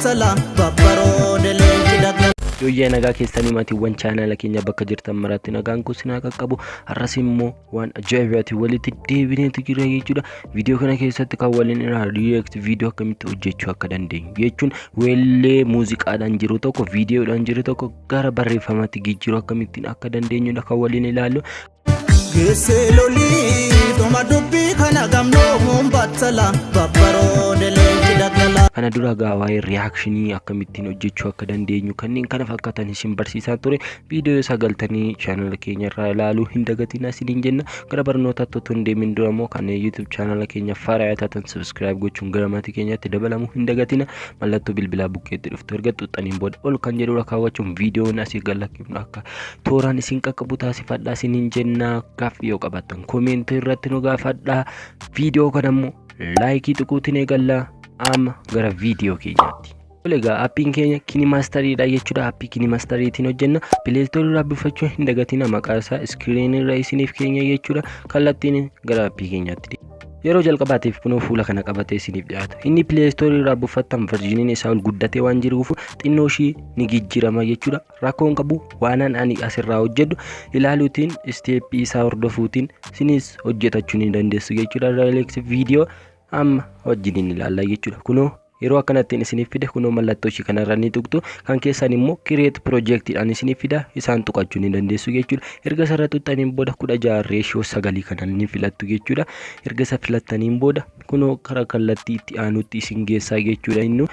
battala babbaroode leenci daggala. Yoyyaa nagaa keessanii maatiiwwan chaanala keenya bakka jirtan maratti nagaan kun sinaa qaqqabu. Har'as immoo waan ajaa'ibaati walitti deebineetu jira jechuudha. Viidiyoo kana keessatti kan waliin react viidiyoo akkamitti hojjechuu akka dandeenyu jechuun weellee muuziqaadhaan jiru tokko viidiyoodhaan jiru tokko gara barreeffamaatti jijjiiruu akkamittiin akka dandeenyudha kan waliin ilaallu. Geessee lolii dhuma dubbii kana gamnoomuun battala babbaroode leenci daggala. Kana dura gaawaa reactionii akkamittiin hojjechuu akka dandeenyu kanneen kana fakkaatan isin barsiisaa ture. Viidiyoo sagaltanii channel keenya irraa ilaaluu hin dagatina isiniin jenna. Gara barnootaatti otoo hin deemin dura immoo kan YouTube channel keenya Faaraa taatan subscribe gochuun gara maatii keenyaatti dabalamuu hin dagatina. Mallattoo bilbilaa bukkeetti dhuftu erga xuxxaniin booda ol kan jedhudha kaawwachuun viidiyoon asii galakkifnu akka tooraan isin qaqqabu taasifadhaa isiniin jenna. Gaaffii yoo qabaattan koomeentii irratti nu gaafadhaa. Viidiyoo kana immoo laayikii xiqqootiin eegallaa. Amma gara viidiyoo keenyaatti. Egaa appiin keenya KineMaster'dha jechuudha. Appii KineMaster'tiin hojjenna. Pileestorii irraa biffachuu hin dagatina. Maqaa isaa iskiriinii irra isiniif keenya jechuudha. Kallattiin gara appii keenyaatti. Yeroo jalqabaatiif kunoo fuula kana qabatee isiniif dhiyaata. Inni pileestorii irraa buffattan verjiiniin isaa ol guddatee waan jiruuf xinnoo ishii ni jijjiirama jechuudha. Rakkoon qabu waanaan ani asirraa hojjedhu ilaaluutiin isteeppii isaa hordofuutiin isinis hojjetachuu ni dandeessu jechuudha. Reelex viidiyoo amma wajjiniin ilaallaa jechuudha. Kunoo yeroo akkanattiin isiniif fide kunoo mallattoo ishii kanarra ni tuqtu. Kan keessan immoo create projectidhaan isiniif fida isaan tuqachuu ni dandeessu jechuudha. Erga sarara tuqxaniin booda 16:9 kanan ni filattu jechuudha. Erga isa filattaniin booda kunoo karaa kallattii itti aanutti isin geessaa jechuudha. Inni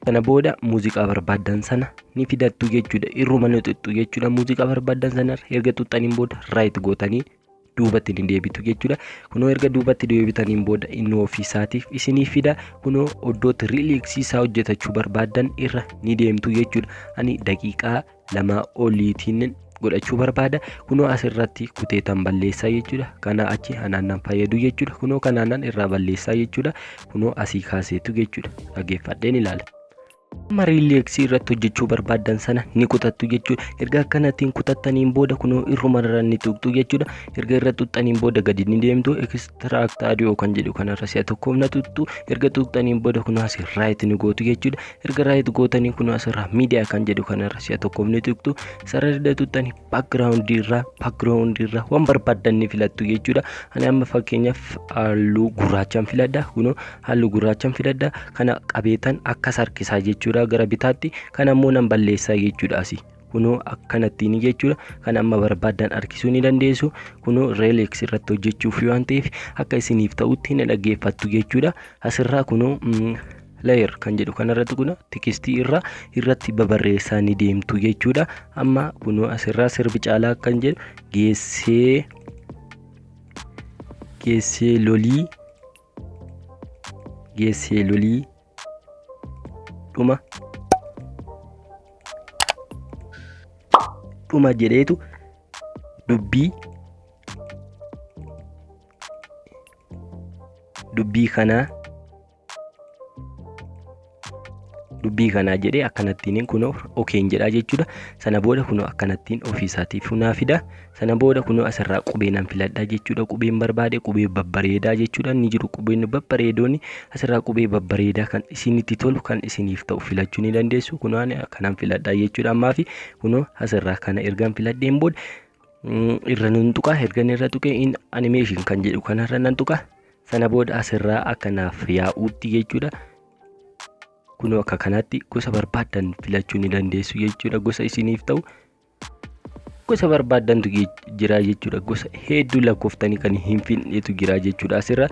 kana booda muuziqaa barbaadan sana ni fidattu jechuudha. Irruma ni tuqxu jechuudha. Muuziqaa barbaadan sana erga tuqxaniin booda right gootanii duubatti ni deebitu jechuudha. Kunoo erga duubatti deebitaniin booda inni ofiisaatiif isiniif fida. Kunoo iddootti riiliksii isaa hojjetachuu barbaadan irra ni deemtu jechuudha. Ani daqiiqaa 2 oliitiin godhachuu barbaada. Kunoo asirratti kuteetan balleessaa jechuudha. Kana achi anaan fayyadu jechuudha. Kunoo kanaan irraa balleessaa jechuudha. Kunoo asii kaaseetu jechuudha. Dhaggeeffadheen ilaala. Amma riiliksii irratti hojjechuu barbaadan sana ni kutattu jechuudha. Erga akkanattiin kutattaniin booda kunoo irruma irra ni tuqxu jechuudha. Erga irra tuqxaniin booda gadi ni deemtu. Extract audio kan jedhu kanarra si'a tokkoof na tuqxu. Erga tuqxaniin booda kunoo asii right ni gootu jechuudha. Erga right gootanii kunoo asirraa media kan jedhu kanarra si'a tokkoof ni tuqxu. Sarara tuqxanii background irraa waan barbaadan ni filattu jechuudha. Ani amma fakkeenyaaf halluu gurraachaan filadha. Kunoo halluu gurraachaan filadha. Kana qabeetan akka sarkisaa jechuudha. Gara bitaatti kan ammoo nan balleessaa jechuudha. Asii kunoo akkanattiin jechuudha. Kan amma barbaadan harkisuu ni dandeessu. Kunoo reelex irratti hojjechuuf waan ta'eef akka isiniif ta'utti ni dhaggeeffattu jechuudha. Asirraa kunoo layer kan jedhu kanarratti kuna tekstii irratti babarreessaa ni deemtu jechuudha. Amma kunoo asirraa sirbi caalaa kan jedhu geessee lolii dhuma jedheetu dubbii kanaa jedhee akkanattiin kunoo okeen jedhaa jechuudha. Sana booda kunoo akkanattiin ofiisaatiif hunaa fida. Sana booda kunoo asirraa qubeenan filadhaa jechuudha. Qubeen barbaade qubee babbareedaa jechuudha. Ni jiru qubeen babbareedoonni asirraa qubee babbareedaa kan isinitti tolu kan isiniif ta'u filachuu ni dandeessu. Kunoo ani akkanan filadhaa jechuudha. Ammaafi kunoo asirraa kana ergan filadheen booda irra nan tuqa. Ergan irra tuqee animation kan jedhu kanarra nan tuqa. Sana booda asirraa akkanaaf yaa'uutti jechuudha. Kunoo akka kanatti gosa barbaadan filachuu ni dandeessu jechuudha. Gosa isiniif ta'u gosa barbaadantu jira jechuudha. Gosa hedduu lakkooftanii kan hin finneetu jira jechuudha. Asirra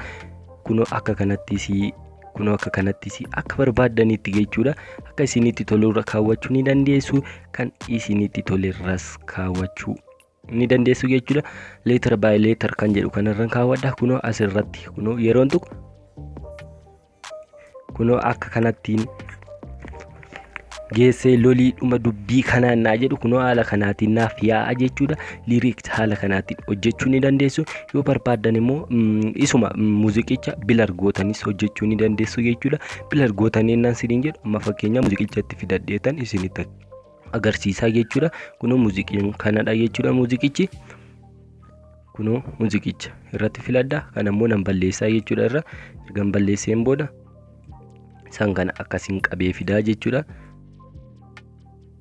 kunoo akka kanattis akka barbaadanitti jechuudha. Akka isinitti tolurra kaawwachuu ni dandeessu. Kan isinitti tolerras kaawwachuu ni dandeessu jechuudha. Letter by letter kan jedhu kanarra kaawwadha. Kunoo asirratti kunoo yeroon tuqu kunoo akka kanattiin geessee lolii dhuma dubbii kanaan naa jedhu kunoo haala kanaatiin naaf yaa'a jechuudha. Lyrics haala kanaatiin hojjechuu ni dandeessu. Yoo barbaadan immoo isuma muuziqicha bilar gootanis hojjechuu ni dandeessu jechuudha. Bilar gootanii naan siniin jedhu amma fakkeenya muuziqichatti fidadheetan isinitti agarsiisaa jechuudha. Kunoo muuziqiin kanadha jechuudha. Muuziqichi kunoo muuziqicha irratti filadha. Kan ammoo nan balleessaa jechuudha. Ergan balleesseen booda isaan kana akkasiin qabee fidaa jechuudha.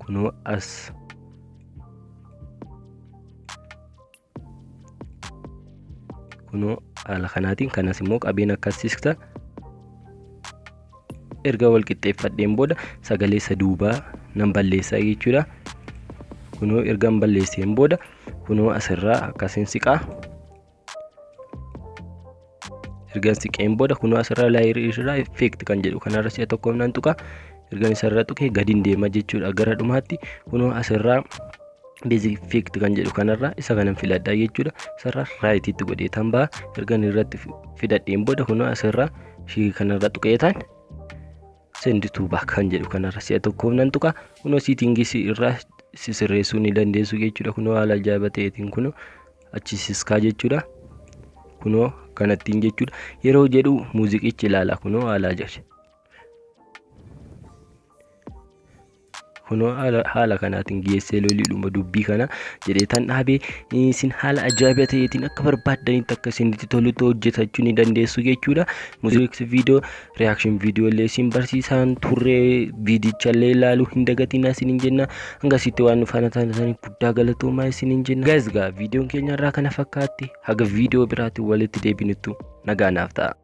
Kunoo as kunoo haala kanaatiin kanas immoo qabeen akkasiista. Erga wal qixxeeffadheen booda sagalee isa duubaa nan balleessaa jechuudha. Kunoo ergaan balleesseen booda kunoo asirraa akkasiin siqaa. Ergaan siqeen booda kunoo asirraa laayirii irraa effect kan jedhu kanarra si'a tokkoof nan tuqa. Ergaan isarra tuqee gadiin deema jechuudha gara dhumaatti. Kunoo asirraa basic effect kan jedhu kanarra isa kanan filadhaa jechuudha. Asirraa raayitiitti godhee tan ba'a. Ergaan irratti fidadheen booda kunoo asirraa shii kanarra tuqeetaan send to back kan jedhu kanarra si'a tokkoof nan tuqa. Kunoo settings irraa sisirreessuu ni dandeessu jechuudha. Kunoo haala ajaa'iba ta'eetiin kunoo achi siskaa jechuudha. Kunoo kanattiin jechuudha. Yeroo jedhu muuziqichi ilaala. Kunoo haala ajaa'iba. Kunoo haala kanaatiin geessee loliidhuma dubbii kana jedhee tan dhaabee isin haala ajaa'iba ta'eetiin akka barbaaddanitti akka isinitti tolutti hojjetachuu ni dandeessu jechuudha. Muuziqii viidiyoo reaction viidiyoo illee isin barsiisan turree viidichallee ilaaluu hin dagatinaa isiniin jenna. Hangasitti waan faana taataniif guddaa galatoomaa isiniin jenna. Guys gaa viidiyoon keenya irraa kana fakkaatti. Haga viidiyoo biraatiin walitti deebinutti nagaa naaf ta'a.